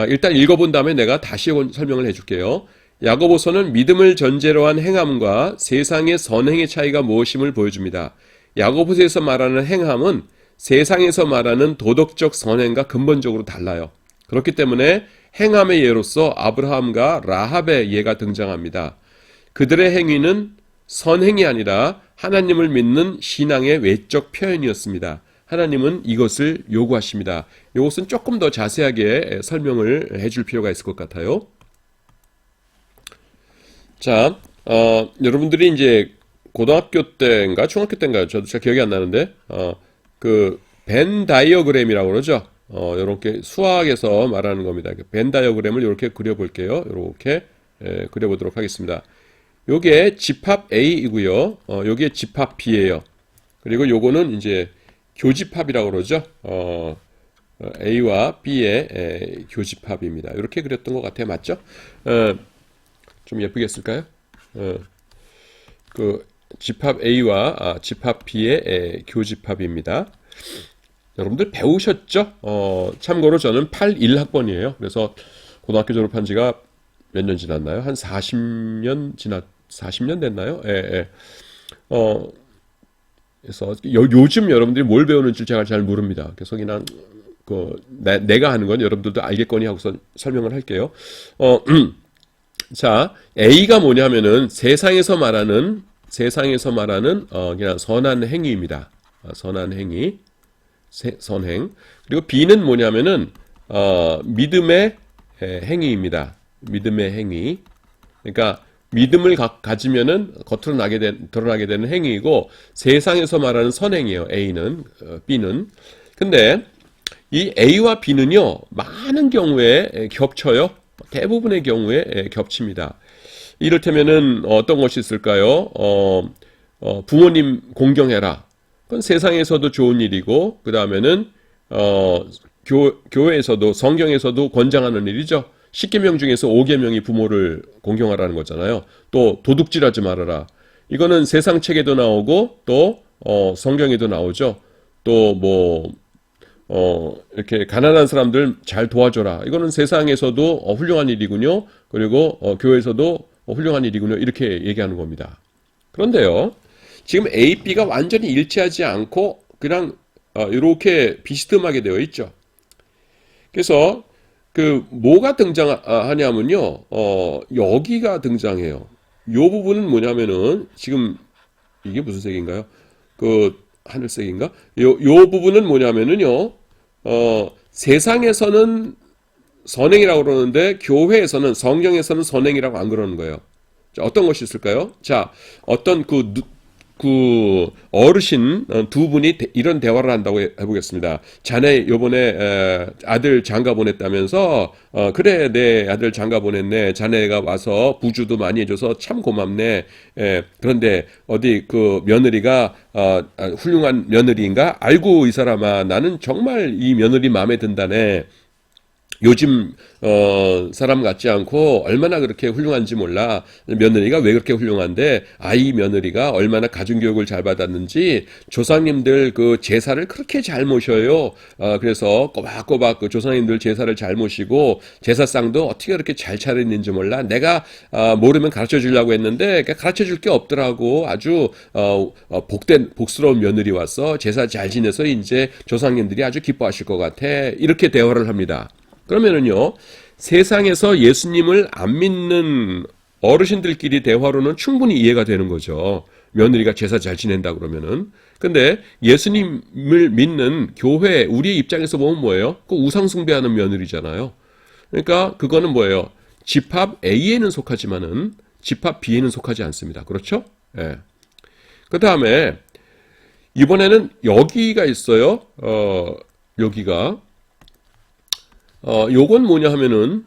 일단 읽어본 다음에 내가 다시 설명을 해줄게요. 야고보서는 믿음을 전제로 한 행함과 세상의 선행의 차이가 무엇임을 보여줍니다. 야고보서에서 말하는 행함은 세상에서 말하는 도덕적 선행과 근본적으로 달라요. 그렇기 때문에 행함의 예로서 아브라함과 라합의 예가 등장합니다. 그들의 행위는 선행이 아니라 하나님을 믿는 신앙의 외적 표현이었습니다. 하나님은 이것을 요구하십니다. 이것은 조금 더 자세하게 설명을 해줄 필요가 있을 것 같아요. 자, 여러분들이 이제 고등학교 때인가 중학교 때인가요? 저도 잘 기억이 안 나는데, 벤 다이어그램이라고 그러죠. 이렇게 수학에서 말하는 겁니다. 벤 다이어그램을 이렇게 그려볼게요. 이렇게 그려보도록 하겠습니다. 요게 집합 A이고요. 요게 집합 B예요. 그리고 요거는 이제 교집합이라고 그러죠. A와 B의 교집합입니다. 이렇게 그렸던 것 같아요. 맞죠? 좀 예쁘게 했을까요? 집합 A와 집합 B의 교집합입니다. 여러분들 배우셨죠? 참고로 저는 81학번이에요. 그래서 고등학교 졸업한 지가 몇 년 지났나요? 한 40년 됐나요? 예. 그래서 요즘 여러분들이 뭘 배우는지 제가 잘 모릅니다. 그래서 그냥 내가 하는 건 여러분들도 알겠거니 하고서 설명을 할게요. 자, A가 뭐냐면은 세상에서 말하는 그냥 선한 행위입니다. 선한 행위, 선행. 그리고 B는 뭐냐면은 믿음의 행위입니다. 믿음의 행위. 그러니까 믿음을 가지면은 겉으로 드러나게 되는 행위이고 세상에서 말하는 선행이에요. A는 B는. 근데 이 A와 B는요 많은 경우에 겹쳐요. 대부분의 경우에 겹칩니다. 이를테면은 어떤 것이 있을까요? 부모님 공경해라. 그건 세상에서도 좋은 일이고 그 다음에는 교회에서도 성경에서도 권장하는 일이죠. 10계명 중에서 5계명이 부모를 공경하라는 거잖아요. 또 도둑질하지 말아라. 이거는 세상 책에도 나오고 또 성경에도 나오죠. 또 이렇게 가난한 사람들 잘 도와줘라. 이거는 세상에서도 훌륭한 일이군요. 그리고 교회에서도 훌륭한 일이군요. 이렇게 얘기하는 겁니다. 그런데요, 지금 A, B가 완전히 일치하지 않고 그냥 이렇게 비스듬하게 되어 있죠. 그래서 뭐가 등장하냐면요, 여기가 등장해요. 요 부분은 뭐냐면은 지금 이게 무슨 색인가요? 하늘색인가? 요 부분은 뭐냐면은요, 세상에서는 선행이라고 그러는데 교회에서는 성경에서는 선행이라고 안 그러는 거예요. 자, 어떤 것이 있을까요? 자, 어떤 어르신 두 분이 이런 대화를 한다고 해보겠습니다. 자네 요번에 아들 장가 보냈다면서 그래 내 아들 장가 보냈네. 자네가 와서 부주도 많이 해줘서 참 고맙네. 그런데 어디 며느리가 훌륭한 며느리인가? 알고 이 사람아 나는 정말 이 며느리 마음에 든다네. 요즘 사람 같지 않고 얼마나 그렇게 훌륭한지 몰라. 며느리가 왜 그렇게 훌륭한데 아이 며느리가 얼마나 가정교육을 잘 받았는지 조상님들 그 제사를 그렇게 잘 모셔요. 그래서 꼬박꼬박 그 조상님들 제사를 잘 모시고 제사상도 어떻게 그렇게 잘 차리는지 몰라. 내가 모르면 가르쳐 주려고 했는데 가르쳐 줄 게 없더라고. 아주 복된 복스러운 며느리 와서 제사 잘 지내서 이제 조상님들이 아주 기뻐하실 것 같아. 이렇게 대화를 합니다. 그러면은요, 세상에서 예수님을 안 믿는 어르신들끼리 대화로는 충분히 이해가 되는 거죠. 며느리가 제사 잘 지낸다 그러면은. 근데 예수님을 믿는 교회, 우리의 입장에서 보면 뭐예요? 그 우상숭배하는 며느리잖아요. 그러니까 그거는 뭐예요? 집합 A에는 속하지만은 집합 B에는 속하지 않습니다. 그렇죠? 예. 그 다음에 이번에는 여기가 있어요. 여기가. 요건 뭐냐 하면은,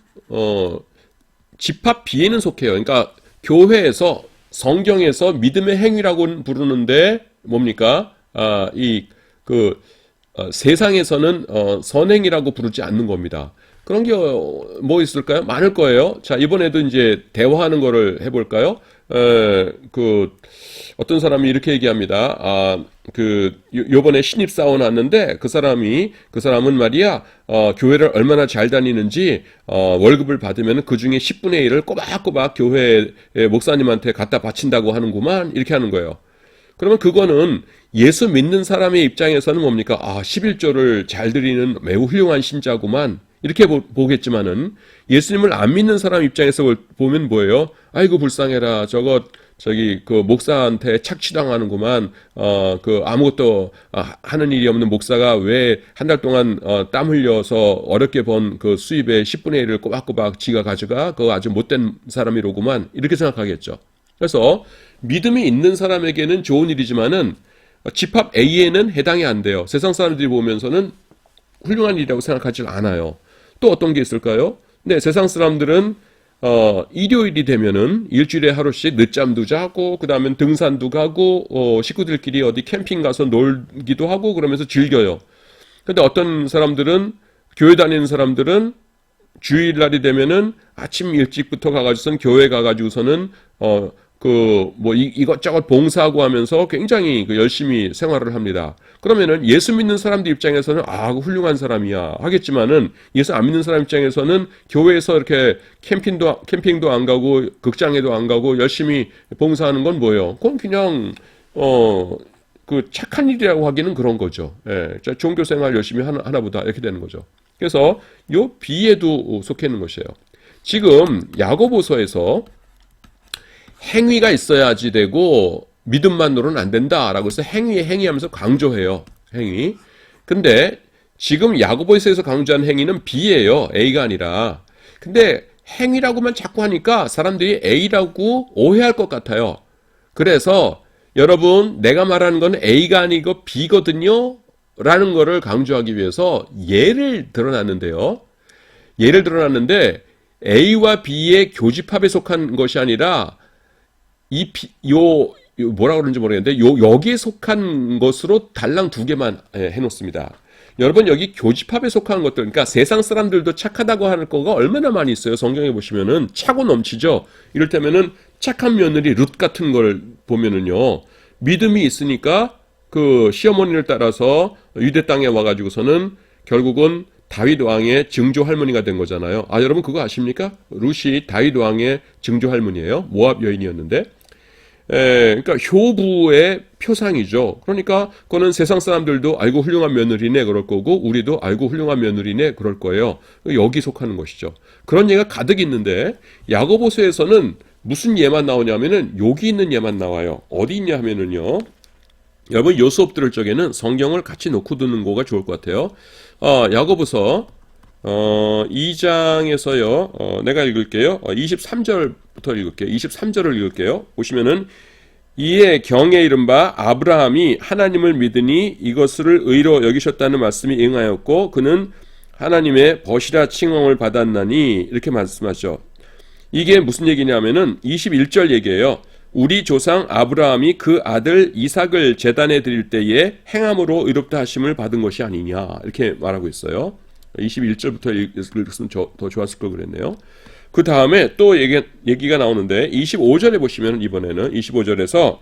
집합 B에는 속해요. 그러니까, 교회에서, 성경에서 믿음의 행위라고 부르는데, 뭡니까? 세상에서는, 선행이라고 부르지 않는 겁니다. 그런 게 뭐 있을까요? 많을 거예요. 자, 이번에도 이제 대화하는 거를 해볼까요? 어떤 사람이 이렇게 얘기합니다. 요번에 신입사원 왔는데, 그 사람은 말이야, 교회를 얼마나 잘 다니는지, 월급을 받으면 그 중에 10분의 1을 꼬박꼬박 교회 목사님한테 갖다 바친다고 하는구만. 이렇게 하는 거예요. 그러면 그거는 예수 믿는 사람의 입장에서는 뭡니까? 11조를 잘 드리는 매우 훌륭한 신자구만. 이렇게 보겠지만은, 예수님을 안 믿는 사람 입장에서 보면 뭐예요? 아이고, 불쌍해라. 그 목사한테 착취당하는구만. 아무것도 하는 일이 없는 목사가 왜 한 달 동안 땀 흘려서 어렵게 번 그 수입의 10분의 1을 꼬박꼬박 지가 가져가? 그거 아주 못된 사람이로구만. 이렇게 생각하겠죠. 그래서 믿음이 있는 사람에게는 좋은 일이지만은 집합 A에는 해당이 안 돼요. 세상 사람들이 보면서는 훌륭한 일이라고 생각하지 않아요. 또 어떤 게 있을까요? 네, 세상 사람들은 일요일이 되면은 일주일에 하루씩 늦잠도 자고, 그 다음에 등산도 가고, 식구들끼리 어디 캠핑 가서 놀기도 하고, 그러면서 즐겨요. 근데 어떤 사람들은, 교회 다니는 사람들은 주일날이 되면은 아침 일찍부터 가가지고선 교회 가가지고서는, 이것저것 봉사하고 하면서 굉장히 열심히 생활을 합니다. 그러면은 예수 믿는 사람들 입장에서는 훌륭한 사람이야 하겠지만은, 예수 안 믿는 사람 입장에서는 교회에서 이렇게 캠핑도 안 가고 극장에도 안 가고 열심히 봉사하는 건 뭐예요? 그건 그냥 착한 일이라고 하기는 그런 거죠. 예, 종교 생활 열심히 하나 보다 이렇게 되는 거죠. 그래서 요 B에도 속해 있는 것이에요. 지금 야고보서에서 행위가 있어야지 되고 믿음만으로는 안 된다라고 해서 행위하면서 강조해요. 행위. 근데 지금 야고보서에서 강조한 행위는 B예요. A가 아니라. 근데 행위라고만 자꾸 하니까 사람들이 A라고 오해할 것 같아요. 그래서 여러분, 내가 말하는 건 A가 아니고 B거든요 라는 거를 강조하기 위해서 예를 들어놨는데요. 예를 들어놨는데 A와 B의 교집합에 속한 것이 아니라 뭐라 그러는지 모르겠는데, 여기에 속한 것으로 달랑 2개만 해놓습니다. 여러분, 여기 교집합에 속한 것들, 그러니까 세상 사람들도 착하다고 하는 거가 얼마나 많이 있어요. 성경에 보시면은 차고 넘치죠. 이를테면은 착한 며느리 룻 같은 걸 보면은요, 믿음이 있으니까 그 시어머니를 따라서 유대 땅에 와가지고서는 결국은 다윗 왕의 증조 할머니가 된 거잖아요. 여러분 그거 아십니까? 룻이 다윗 왕의 증조 할머니예요. 모압 여인이었는데. 그러니까 효부의 표상이죠. 그러니까 그거는 세상 사람들도 알고 훌륭한 며느리네 그럴 거고, 우리도 알고 훌륭한 며느리네 그럴 거예요. 여기 속하는 것이죠. 그런 예가 가득 있는데 야고보서에서는 무슨 예만 나오냐면은 여기 있는 예만 나와요. 어디 있냐 하면은요, 여러분 요 수업 들을 적에는 성경을 같이 놓고 듣는 거가 좋을 것 같아요. 야고보서 2장에서요, 내가 읽을게요. 23절부터 읽을게요. 23절을 읽을게요. 보시면은, 이에 경에 이른바 아브라함이 하나님을 믿으니 이것을 의로 여기셨다는 말씀이 응하였고, 그는 하나님의 벗이라 칭함을 받았나니, 이렇게 말씀하죠. 이게 무슨 얘기냐면은 21절 얘기예요. 우리 조상 아브라함이 그 아들 이삭을 제단에 드릴 때에 행함으로 의롭다 하심을 받은 것이 아니냐, 이렇게 말하고 있어요. 21절부터 읽었으면 더 좋았을 걸 그랬네요. 그 다음에 또 얘기가 나오는데 25절에 보시면 이번에는 25절에서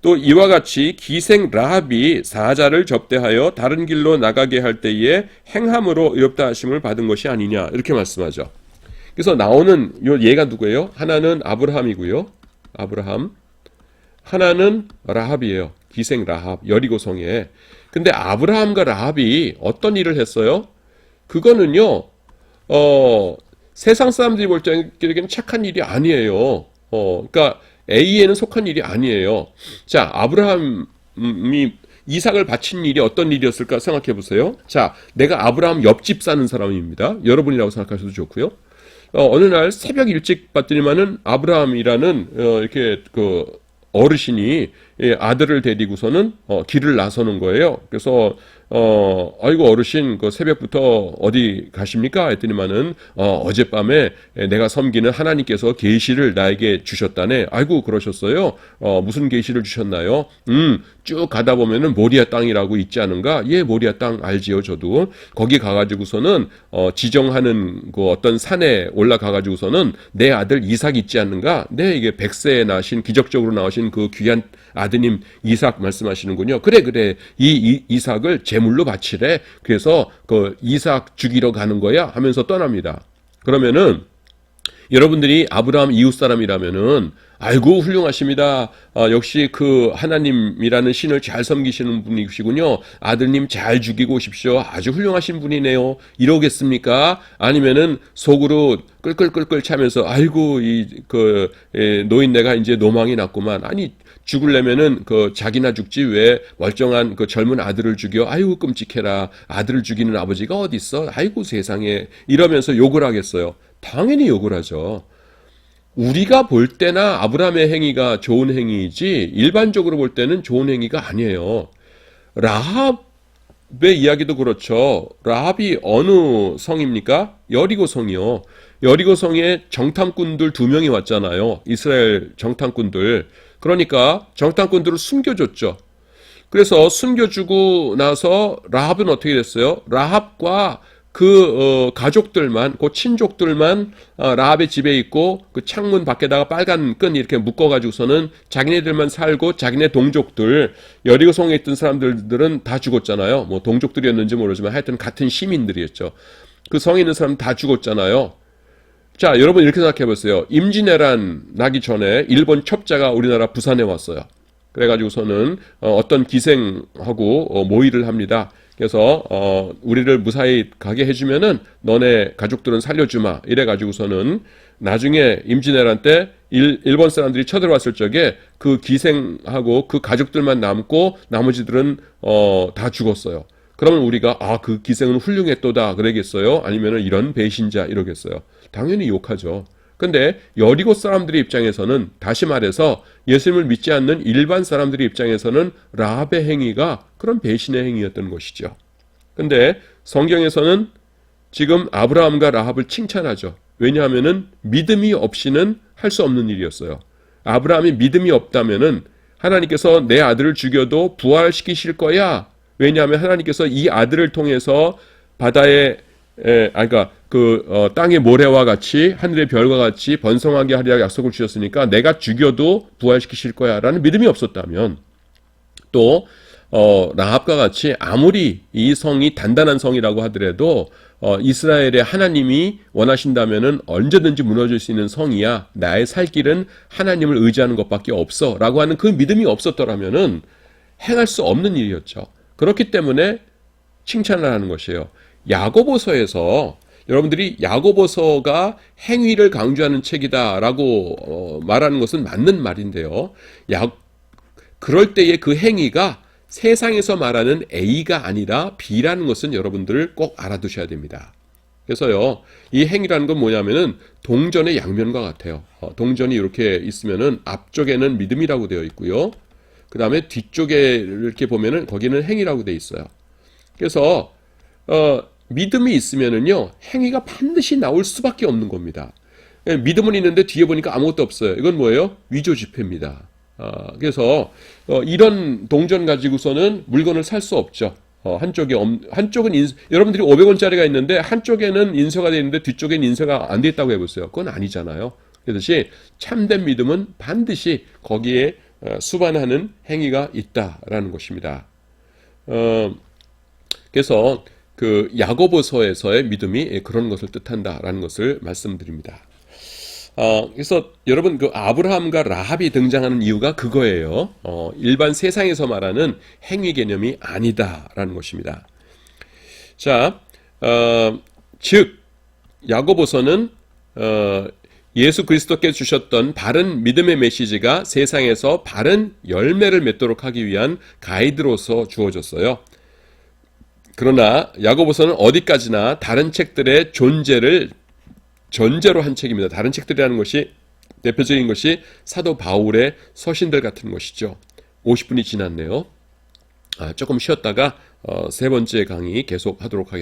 또 이와 같이 기생 라합이 사자를 접대하여 다른 길로 나가게 할 때에 행함으로 의롭다 하심을 받은 것이 아니냐 이렇게 말씀하죠. 그래서 나오는 얘가 누구예요? 하나는 아브라함이고요. 아브라함. 하나는 라합이에요. 기생 라합, 여리고성에. 근데 아브라함과 라합이 어떤 일을 했어요? 그거는요, 세상 사람들이 볼 때에는 착한 일이 아니에요. 그러니까 A에는 속한 일이 아니에요. 자, 아브라함이 이삭을 바친 일이 어떤 일이었을까 생각해 보세요. 자, 내가 아브라함 옆집 사는 사람입니다. 여러분이라고 생각하셔도 좋고요. 어느 날 새벽 일찍 봤더니만은 아브라함이라는 이렇게 그 어르신이 아들을 데리고서는 길을 나서는 거예요. 그래서 아이고 어르신 그 새벽부터 어디 가십니까? 했더니만은 어젯밤에 내가 섬기는 하나님께서 계시를 나에게 주셨다네. 아이고 그러셨어요. 무슨 계시를 주셨나요? 쭉 가다 보면은 모리아 땅이라고 있지 않은가? 예, 모리아 땅 알지요, 저도. 거기 가가지고서는 지정하는 그 어떤 산에 올라가가지고서는 내 아들 이삭 있지 않는가? 네, 이게 100세에 나신 기적적으로 나오신 그 귀한 아드님 이삭 말씀하시는군요. 그래 이 이삭을 제물로 바치래. 그래서 그 이삭 죽이러 가는 거야 하면서 떠납니다. 그러면은 여러분들이 아브라함 이웃 사람이라면은 아이고 훌륭하십니다. 역시 그 하나님이라는 신을 잘 섬기시는 분이시군요. 아들님 잘 죽이고 오십시오. 아주 훌륭하신 분이네요. 이러겠습니까? 아니면은 속으로 끌끌끌끌 차면서 아이고 노인네가 이제 노망이 났구만. 아니 죽으려면은 그 자기나 죽지 왜 멀쩡한 그 젊은 아들을 죽여? 아이고 끔찍해라. 아들을 죽이는 아버지가 어디 있어? 아이고 세상에. 이러면서 욕을 하겠어요. 당연히 욕을 하죠. 우리가 볼 때나 아브라함의 행위가 좋은 행위이지 일반적으로 볼 때는 좋은 행위가 아니에요. 라합의 이야기도 그렇죠. 라합이 어느 성입니까? 여리고성이요. 여리고성에 정탐꾼들 2명이 왔잖아요. 이스라엘 정탐꾼들. 그러니까 정탐꾼들을 숨겨줬죠. 그래서 숨겨주고 나서 라합은 어떻게 됐어요? 라합과 그 가족들만, 그 친족들만 라합의 집에 있고 그 창문 밖에다가 빨간 끈 이렇게 묶어가지고서는 자기네들만 살고 자기네 동족들, 여리고성에 있던 사람들은 다 죽었잖아요. 뭐 동족들이었는지 모르지만 하여튼 같은 시민들이었죠. 그 성에 있는 사람 다 죽었잖아요. 자, 여러분 이렇게 생각해 보세요. 임진왜란 나기 전에 일본 첩자가 우리나라 부산에 왔어요. 그래가지고서는 어떤 기생하고 모의를 합니다. 그래서 우리를 무사히 가게 해주면은 너네 가족들은 살려주마. 이래가지고서는 나중에 임진왜란 때 일본 사람들이 쳐들어왔을 적에 그 기생하고 그 가족들만 남고 나머지들은 다 죽었어요. 그러면 우리가 그 기생은 훌륭했도다 그러겠어요? 아니면은 이런 배신자 이러겠어요? 당연히 욕하죠. 근데 여리고 사람들의 입장에서는 다시 말해서 예수님을 믿지 않는 일반 사람들의 입장에서는 라합의 행위가 그런 배신의 행위였던 것이죠. 근데 성경에서는 지금 아브라함과 라합을 칭찬하죠. 왜냐하면은 믿음이 없이는 할 수 없는 일이었어요. 아브라함이 믿음이 없다면은 하나님께서 내 아들을 죽여도 부활시키실 거야. 왜냐하면 하나님께서 이 아들을 통해서 바다에 땅의 모래와 같이 하늘의 별과 같이 번성하게 하리라 약속을 주셨으니까 내가 죽여도 부활시키실 거야 라는 믿음이 없었다면 또 라합과 같이 아무리 이 성이 단단한 성이라고 하더라도 이스라엘의 하나님이 원하신다면은 언제든지 무너질 수 있는 성이야. 나의 살 길은 하나님을 의지하는 것밖에 없어 라고 하는 그 믿음이 없었더라면은 행할 수 없는 일이었죠. 그렇기 때문에 칭찬을 하는 것이에요. 야고보서에서 여러분들이 야고보서가 행위를 강조하는 책이다라고 말하는 것은 맞는 말인데요. 그럴 때의 그 행위가 세상에서 말하는 A가 아니라 B라는 것은 여러분들 꼭 알아두셔야 됩니다. 그래서요, 이 행위라는 건 뭐냐면은 동전의 양면과 같아요. 동전이 이렇게 있으면은 앞쪽에는 믿음이라고 되어 있고요. 그 다음에 뒤쪽에 이렇게 보면은 거기는 행위라고 되어 있어요. 그래서 믿음이 있으면은요 행위가 반드시 나올 수밖에 없는 겁니다. 믿음은 있는데 뒤에 보니까 아무것도 없어요. 이건 뭐예요? 위조 지폐입니다. 그래서 이런 동전 가지고서는 물건을 살 수 없죠. 한쪽은 여러분들이 500원짜리가 있는데 한쪽에는 인쇄가 되어 있는데 뒤쪽에는 인쇄가 안 되어 있다고 해보세요. 그건 아니잖아요. 그렇듯이 참된 믿음은 반드시 거기에 수반하는 행위가 있다라는 것입니다. 그래서 그 야고보서에서의 믿음이 그런 것을 뜻한다라는 것을 말씀드립니다. 그래서 여러분 그 아브라함과 라합이 등장하는 이유가 그거예요. 일반 세상에서 말하는 행위 개념이 아니다라는 것입니다. 자, 즉 야고보서는 예수 그리스도께 주셨던 바른 믿음의 메시지가 세상에서 바른 열매를 맺도록 하기 위한 가이드로서 주어졌어요. 그러나 야고보서는 어디까지나 다른 책들의 존재를 전제로 한 책입니다. 다른 책들이라는 것이 대표적인 것이 사도 바울의 서신들 같은 것이죠. 50분이 지났네요. 조금 쉬었다가 세 번째 강의 계속 하도록 하겠습니다.